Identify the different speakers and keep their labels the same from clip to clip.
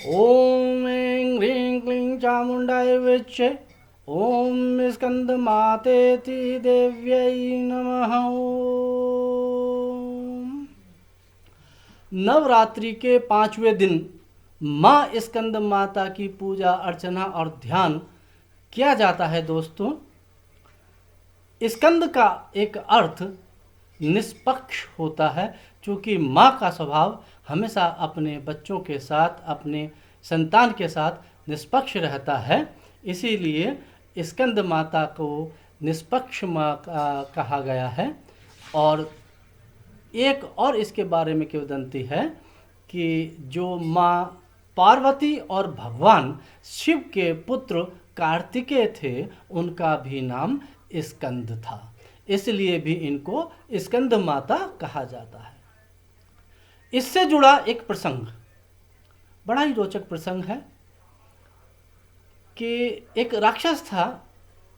Speaker 1: ओम ऐं ह्रीं क्लीं चामुण्डाय विच्चे ओम स्कंदमातेति देव्यै नमः। ओम। नवरात्रि के 5वें दिन माँ स्कंद माता की पूजा अर्चना और ध्यान किया जाता है। दोस्तों, स्कंद का एक अर्थ निष्पक्ष होता है, क्योंकि माँ का स्वभाव हमेशा अपने बच्चों के साथ, अपने संतान के साथ निष्पक्ष रहता है। इसीलिए स्कंद माता को निष्पक्ष माँ कहा गया है। और एक और इसके बारे में किंवदंती है कि जो माँ पार्वती और भगवान शिव के पुत्र कार्तिकेय थे, उनका भी नाम स्कंद था, इसलिए भी इनको स्कंद माता कहा जाता है। इससे जुड़ा एक प्रसंग, बड़ा ही रोचक प्रसंग है कि एक राक्षस था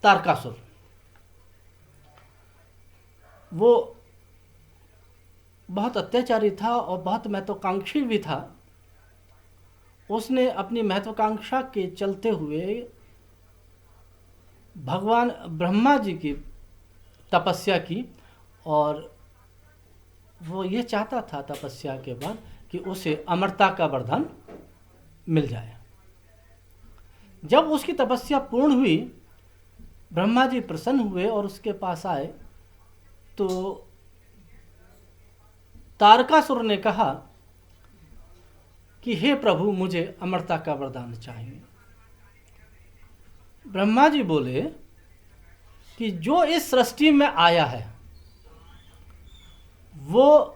Speaker 1: तारकासुर। वो बहुत अत्याचारी था और बहुत महत्वाकांक्षी भी था। उसने अपनी महत्वाकांक्षा के चलते हुए भगवान ब्रह्मा जी की तपस्या की, और वो ये चाहता था तपस्या के बाद कि उसे अमरता का वरदान मिल जाए। जब उसकी तपस्या पूर्ण हुई, ब्रह्मा जी प्रसन्न हुए और उसके पास आए तो तारकासुर ने कहा कि हे प्रभु, मुझे अमरता का वरदान चाहिए। ब्रह्मा जी बोले कि जो इस सृष्टि में आया है वो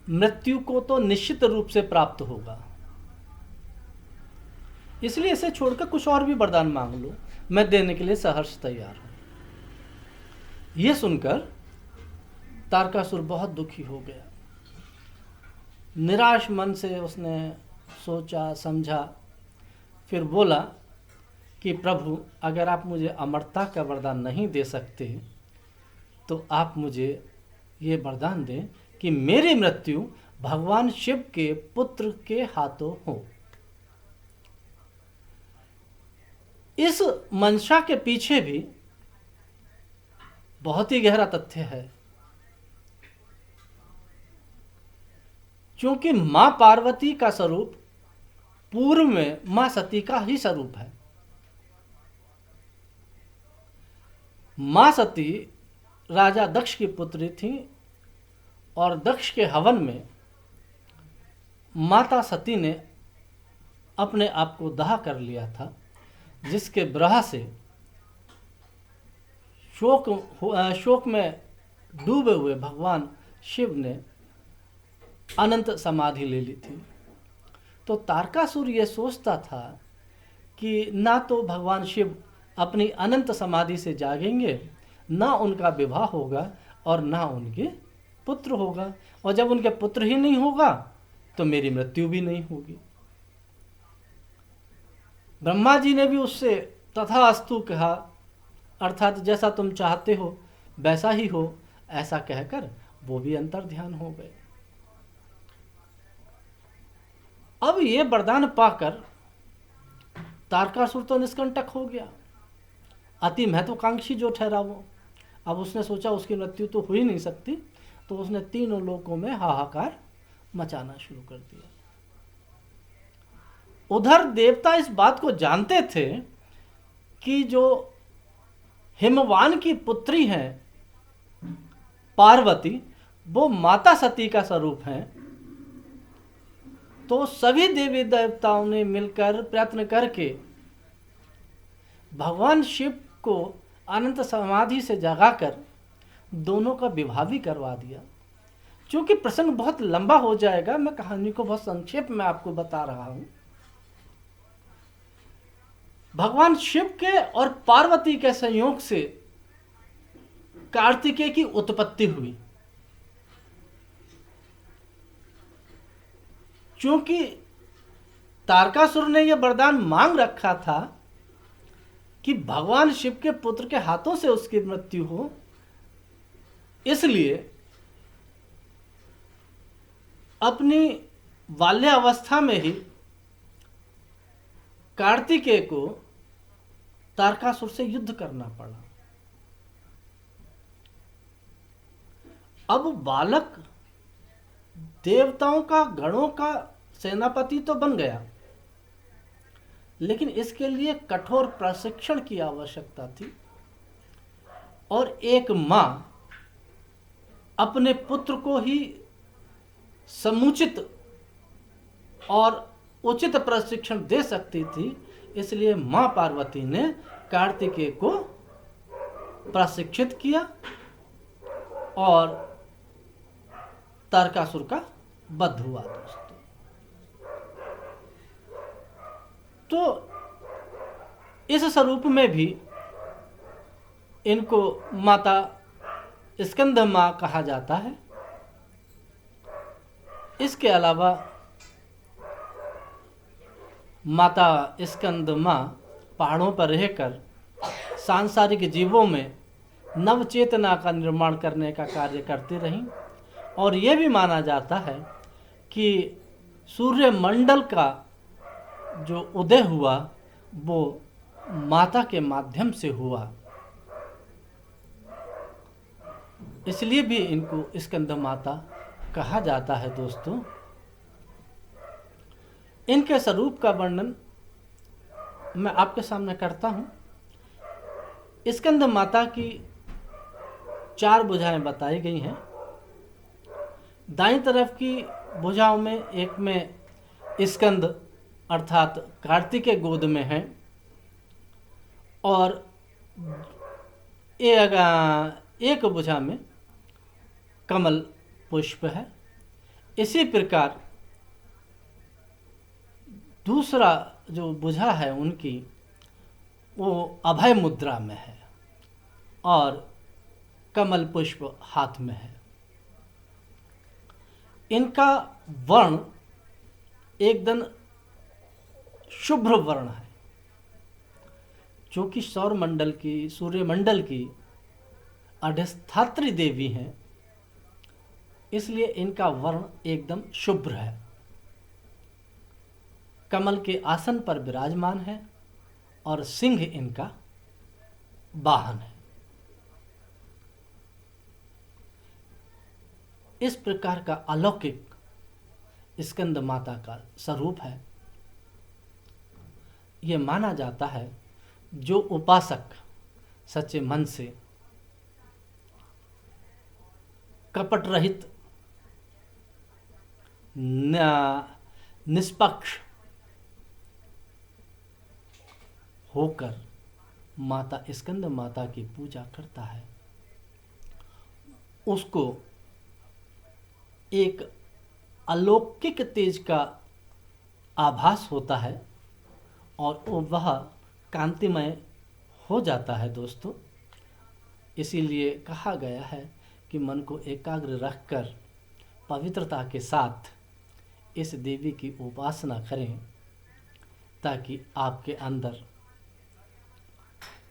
Speaker 1: मृत्यु को तो निश्चित रूप से प्राप्त होगा, इसलिए इसे छोड़कर कुछ और भी वरदान मांग लो, मैं देने के लिए सहर्ष तैयार हूं। यह सुनकर तारकासुर बहुत दुखी हो गया। निराश मन से उसने सोचा समझा, फिर बोला कि प्रभु, अगर आप मुझे अमरता का वरदान नहीं दे सकते तो आप मुझे ये वरदान दें कि मेरी मृत्यु भगवान शिव के पुत्र के हाथों हो। इस मंशा के पीछे भी बहुत ही गहरा तथ्य है, क्योंकि मां पार्वती का स्वरूप पूर्व में मां सती का ही स्वरूप है। मां सती राजा दक्ष की पुत्री थी और दक्ष के हवन में माता सती ने अपने आप को दाह कर लिया था, जिसके ब्रह से शोक में डूबे हुए भगवान शिव ने अनंत समाधि ले ली थी। तो तारकासुर ये सोचता था कि ना तो भगवान शिव अपनी अनंत समाधि से जागेंगे, ना उनका विवाह होगा और ना उनके पुत्र होगा, और जब उनके पुत्र ही नहीं होगा तो मेरी मृत्यु भी नहीं होगी। ब्रह्मा जी ने भी उससे तथास्तु कहा, अर्थात जैसा तुम चाहते हो वैसा ही हो, ऐसा कहकर वो भी अंतर ध्यान हो गए। अब ये वरदान पाकर तारकासुर तो निष्कंटक हो गया, अति महत्वाकांक्षी जो ठहरा वो। अब उसने सोचा उसकी मृत्यु तो हो ही नहीं सकती, तो उसने तीनों लोकों में हाहाकार मचाना शुरू कर दिया। उधर देवता इस बात को जानते थे कि जो हिमवान की पुत्री हैं पार्वती, वो माता सती का स्वरूप है। तो सभी देवी देवताओं ने मिलकर प्रयत्न करके भगवान शिव को अनंत समाधि से जगाकर दोनों का विवाह भी करवा दिया। क्योंकि प्रसंग बहुत लंबा हो जाएगा, मैं कहानी को बहुत संक्षेप में आपको बता रहा हूं। भगवान शिव के और पार्वती के संयोग से कार्तिकेय की उत्पत्ति हुई। क्योंकि तारकासुर ने यह वरदान मांग रखा था कि भगवान शिव के पुत्र के हाथों से उसकी मृत्यु हो, इसलिए अपनी बाल्यावस्था में ही कार्तिकेय को तारकासुर से युद्ध करना पड़ा। अब बालक देवताओं का, गणों का सेनापति तो बन गया, लेकिन इसके लिए कठोर प्रशिक्षण की आवश्यकता थी। और एक मां अपने पुत्र को ही समुचित और उचित प्रशिक्षण दे सकती थी, इसलिए मां पार्वती ने कार्तिकेय को प्रशिक्षित किया और तारकासुर का वध हुआ दोस्तों। तो इस स्वरूप में भी इनको माता स्कंद मां कहा जाता है। इसके अलावा माता स्कंद मां पहाड़ों पर रहकर सांसारिक जीवों में नवचेतना का निर्माण करने का कार्य करती रहीं। और ये भी माना जाता है कि सूर्यमंडल का जो उदय हुआ वो माता के माध्यम से हुआ, इसलिए भी इनको स्कंद माता कहा जाता है दोस्तों। इनके स्वरूप का वर्णन मैं आपके सामने करता हूँ। स्कंद माता की 4 भुजाएं बताई गई हैं। दाईं तरफ की भुजाओं में एक में स्कंद अर्थात कार्तिकेय गोद में है और एक भुजा में कमल पुष्प है। इसी प्रकार दूसरा जो भुजा है उनकी वो अभय मुद्रा में है और कमल पुष्प हाथ में है। इनका वर्ण एकदम शुभ्र वर्ण है, जो कि सौरमंडल की, सूर्यमंडल की अधिष्ठात्री देवी हैं, इसलिए इनका वर्ण एकदम शुभ्र है। कमल के आसन पर विराजमान है और सिंह इनका वाहन है। इस प्रकार का अलौकिक स्कंद माता का स्वरूप है। यह माना जाता है जो उपासक सच्चे मन से कपट रहित निष्पक्ष होकर माता स्कंद माता की पूजा करता है, उसको एक अलौकिक तेज का आभास होता है और वह कांतिमय हो जाता है दोस्तों। इसीलिए कहा गया है कि मन को एकाग्र रखकर पवित्रता के साथ इस देवी की उपासना करें, ताकि आपके अंदर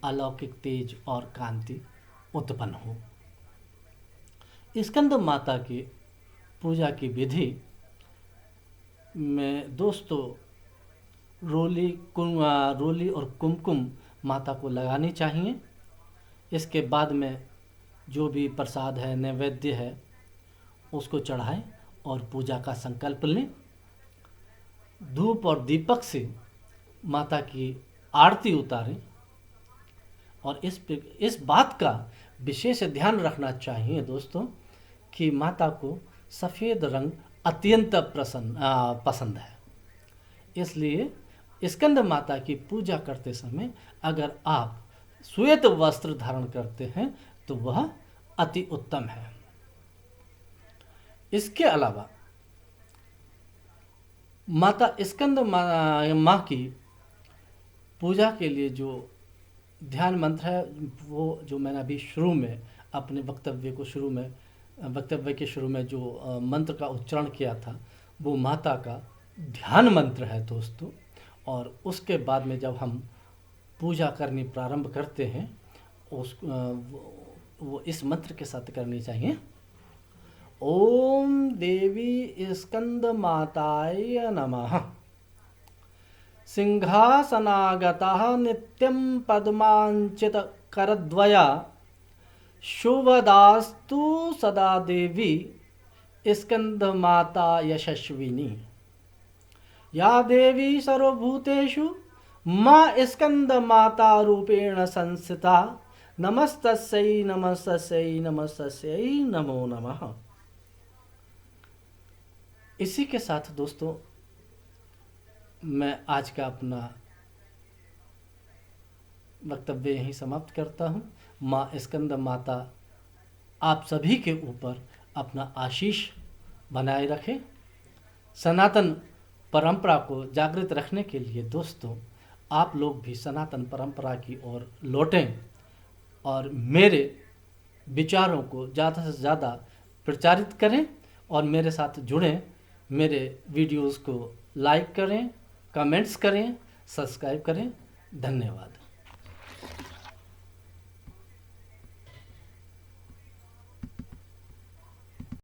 Speaker 1: अलौकिक तेज और कांति उत्पन्न हो। स्कंद माता की पूजा की विधि में दोस्तों रोली और कुमकुम माता को लगानी चाहिए। इसके बाद में जो भी प्रसाद है, नैवेद्य है, उसको चढ़ाएं और पूजा का संकल्प लें। धूप और दीपक से माता की आरती उतारें और इस बात का विशेष ध्यान रखना चाहिए दोस्तों कि माता को सफ़ेद रंग अत्यंत पसंद है। इसलिए स्कंद माता की पूजा करते समय अगर आप श्वेत वस्त्र धारण करते हैं तो वह अति उत्तम है। इसके अलावा माता स्कंद माँ की पूजा के लिए जो ध्यान मंत्र है, वो जो मैंने अभी शुरू में अपने वक्तव्य के शुरू में जो मंत्र का उच्चारण किया था, वो माता का ध्यान मंत्र है दोस्तों। और उसके बाद में जब हम पूजा करनी प्रारंभ करते हैं वो इस मंत्र के साथ करनी चाहिए। ओम देवी स्कंद माताय नमः। सिंहासनागतः नित्यं पद्मांचित करद्वया शुभदास्तु सदा देवी स्कंद माता यशस्विनी। या देवी सर्वभूतेषु माँ स्कंद माता रूपेण संस्थिता। नमस्तस्यै नमस्तस्यै नमस्तस्यै नमो नमः। इसी के साथ दोस्तों मैं आज का अपना वक्तव्य यहीं समाप्त करता हूँ। माँ स्कंद माता आप सभी के ऊपर अपना आशीष बनाए रखें। सनातन परंपरा को जागृत रखने के लिए दोस्तों आप लोग भी सनातन परंपरा की ओर लौटें और मेरे विचारों को ज़्यादा से ज़्यादा प्रचारित करें और मेरे साथ जुड़ें। मेरे वीडियोस को लाइक करें, कमेंट्स करें, सब्सक्राइब करें। धन्यवाद।